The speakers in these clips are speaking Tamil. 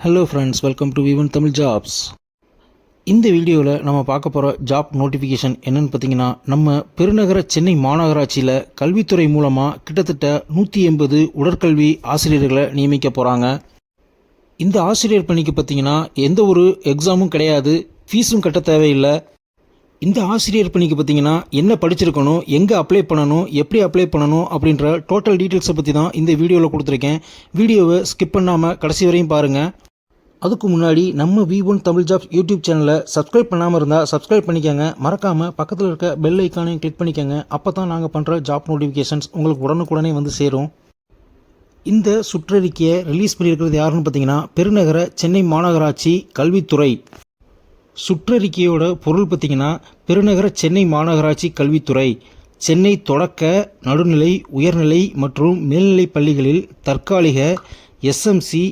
Hello friends, welcome to V1 Tamil jobs. இந்த வீடியோவில் நம்ம பார்க்க போகிற ஜாப் நோட்டிஃபிகேஷன் என்னென்னு பார்த்தீங்கன்னா, நம்ம பெருநகர சென்னை மாநகராட்சியில் கல்வித்துறை மூலமாக கிட்டத்தட்ட 180 உடற்கல்வி ஆசிரியர்களை நியமிக்க போகிறாங்க. இந்த ஆசிரியர் பணிக்கு பார்த்தீங்கன்னா எந்த ஒரு எக்ஸாமும் கிடையாது, ஃபீஸும் கட்ட தேவையில்லை. இந்த ஆசிரியர் பணிக்கு பார்த்தீங்கன்னா என்ன படிச்சிருக்கணும், எங்கே அப்ளை பண்ணணும், எப்படி அப்ளை பண்ணணும் அப்படின்ற டோட்டல் டீட்டெயில்ஸை பற்றி தான் இந்த வீடியோவில் கொடுத்துருக்கேன். வீடியோவை ஸ்கிப் பண்ணாமல் கடைசி வரையும் பாருங்கள். அதுக்கு முன்னாடி நம்ம V1 தமிழ் ஜாப்ஸ் யூடியூப் சேனலை சப்ஸ்கிரைப் பண்ணாமல் இருந்தால் சப்ஸ்கிரைப் பண்ணிக்கோங்க. மறக்காமல் பக்கத்தில் இருக்க பெல் ஐக்கானையும் கிளிக் பண்ணிக்கோங்க. அப்போ தான் நாங்கள் பண்ணுற ஜாப் நோட்டிஃபிகேஷன்ஸ் உங்களுக்கு உடனுக்குடனே வந்து சேரும். இந்த சுற்றறிக்கையை ரிலீஸ் பண்ணியிருக்கிறது யாருன்னு பார்த்தீங்கன்னா, பெருநகர சென்னை மாநகராட்சி கல்வித்துறை. சுற்றறிக்கையோட பொருள் பார்த்திங்கன்னா, பெருநகர சென்னை மாநகராட்சி கல்வித்துறை சென்னை தொடக்க, நடுநிலை, உயர்நிலை மற்றும் மேல்நிலை பள்ளிகளில் தற்காலிக SMC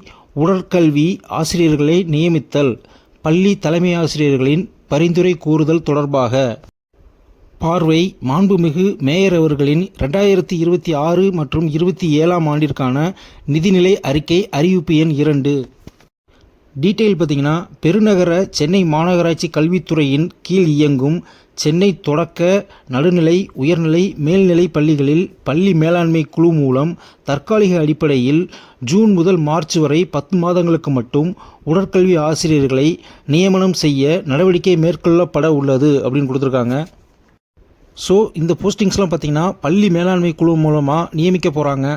உடற்கல்வி ஆசிரியர்களை நியமித்தல், பள்ளி தலைமை ஆசிரியர்களின் பரிந்துரை கூறுதல் தொடர்பாக. பார்வை மாண்புமிகு மேயர் அவர்களின் 2026 மற்றும் 27ஆம் ஆண்டிற்கான நிதிநிலை அறிக்கை அறிவிப்பு எண் 2. டீட்டெயில் பார்த்திங்கன்னா, பெருநகர சென்னை மாநகராட்சி கல்வித்துறையின் கீழ் இயங்கும் சென்னை தொடக்க, நடுநிலை, உயர்நிலை, மேல்நிலை பள்ளிகளில் பள்ளி மேலாண்மை குழு மூலம் தற்காலிக அடிப்படையில் ஜூன் முதல் மார்ச் வரை 10 மாதங்களுக்கு மட்டும் உடற்கல்வி ஆசிரியர்களை நியமனம் செய்ய நடவடிக்கை மேற்கொள்ளப்பட உள்ளது அப்படின்னு கொடுத்துருக்காங்க. ஸோ இந்த போஸ்டிங்ஸ்லாம் பார்த்திங்கன்னா பள்ளி மேலாண்மை குழு மூலமாக நியமிக்க போகிறாங்க.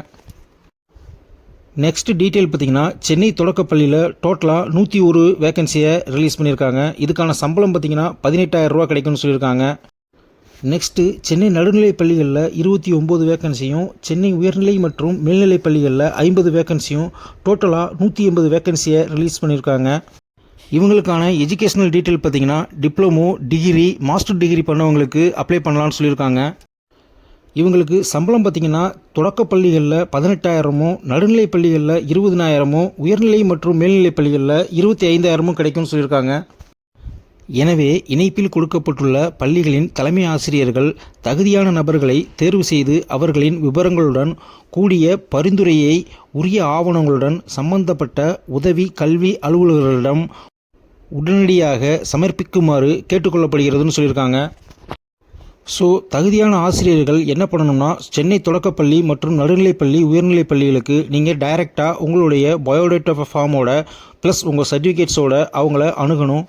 நெக்ஸ்ட் டீட்டெயில் பார்த்திங்கன்னா, சென்னை தொடக்கப்பள்ளியில் டோட்டலாக 101 வேகன்சியை ரிலீஸ் பண்ணியிருக்காங்க. இதுக்கான சம்பளம் பார்த்திங்கன்னா 18,000 ரூபா கிடைக்கும்னு சொல்லியிருக்காங்க. நெக்ஸ்ட்டு சென்னை நடுநிலை பள்ளிகளில் 29 வேகன்சியும், சென்னை உயர்நிலை மற்றும் மேல்நிலை பள்ளிகளில் 50 வேகன்சியும், டோட்டலாக 180 வேகன்சியை ரிலீஸ் பண்ணியிருக்காங்க. இவங்களுக்கான எஜுகேஷனல் டீட்டெயில் பார்த்திங்கன்னா, டிப்ளமோ, டிகிரி, மாஸ்டர் டிகிரி பண்ணவங்களுக்கு அப்ளை பண்ணலான்னு சொல்லியிருக்காங்க. இவங்களுக்கு சம்பளம் பார்த்திங்கன்னா, தொடக்க பள்ளிகளில் 18,000, நடுநிலை பள்ளிகளில் 20,000, உயர்நிலை மற்றும் மேல்நிலை பள்ளிகளில் 25,000 கிடைக்கும்னு சொல்லியிருக்காங்க. எனவே இணைப்பில் கொடுக்கப்பட்டுள்ள பள்ளிகளின் தலைமை ஆசிரியர்கள் தகுதியான நபர்களை தேர்வு செய்து அவர்களின் விவரங்களுடன் கூடிய பரிந்துரையை உரிய ஆவணங்களுடன் சம்பந்தப்பட்ட உதவி கல்வி அலுவலர்களிடம் உடனடியாக சமர்ப்பிக்குமாறு கேட்டுக்கொள்ளப்படுகிறதுன்னு சொல்லியிருக்காங்க. ஸோ தகுதியான ஆசிரியர்கள் என்ன பண்ணணும்னா, சென்னை தொடக்கப்பள்ளி மற்றும் நடுநிலைப்பள்ளி, உயர்நிலை பள்ளிகளுக்கு நீங்கள் டைரெக்டாக உங்களுடைய பயோடேட்டா ஃபார்மோட ப்ளஸ் உங்கள் சர்டிஃபிகேட்ஸோட அவங்கள அணுகணும்.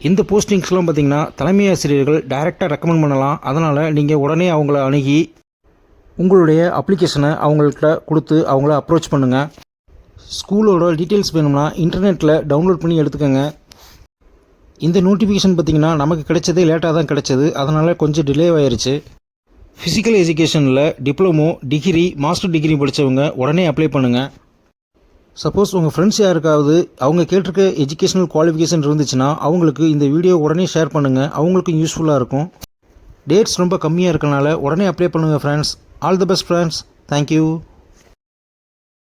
இந்த போஸ்டிங்ஸ்லாம் பார்த்திங்கன்னா தலைமை ஆசிரியர்கள் டைரெக்டாக ரெக்கமெண்ட் பண்ணலாம். அதனால் நீங்கள் உடனே அவங்கள அணுகி உங்களுடைய அப்ளிகேஷனை அவங்கள்ட்ட கொடுத்து அவங்கள அப்ரோச் பண்ணுங்கள். ஸ்கூலோட டீட்டெயில்ஸ் வேணும்னா இன்டர்நெட்டில் டவுன்லோட் பண்ணி எடுத்துக்கோங்க. இந்த நோட்டிஃபிகேஷன் பார்த்திங்கன்னா நமக்கு கிடைச்சதே லேட்டாக தான் கிடைச்சது, அதனால் கொஞ்சம் டிலே ஆயிடுச்சு. ஃபிசிக்கல் எஜுகேஷனில் டிப்ளமோ, டிகிரி, மாஸ்டர் டிகிரி படித்தவங்க உடனே அப்ளை பண்ணுங்கள். சப்போஸ் உங்கள் ஃப்ரெண்ட்ஸ் யாருக்காவது அவங்க கேட்டிருக்க எஜுகேஷனல் குவாலிஃபிகேஷன் இருந்துச்சுன்னா அவங்களுக்கு இந்த வீடியோ உடனே ஷேர் பண்ணுங்கள், அவங்களுக்கும் யூஸ்ஃபுல்லாக இருக்கும். டேட்ஸ் ரொம்ப கம்மியாக இருக்கனால உடனே அப்ளை பண்ணுங்கள் friends. All the best friends. Thank you.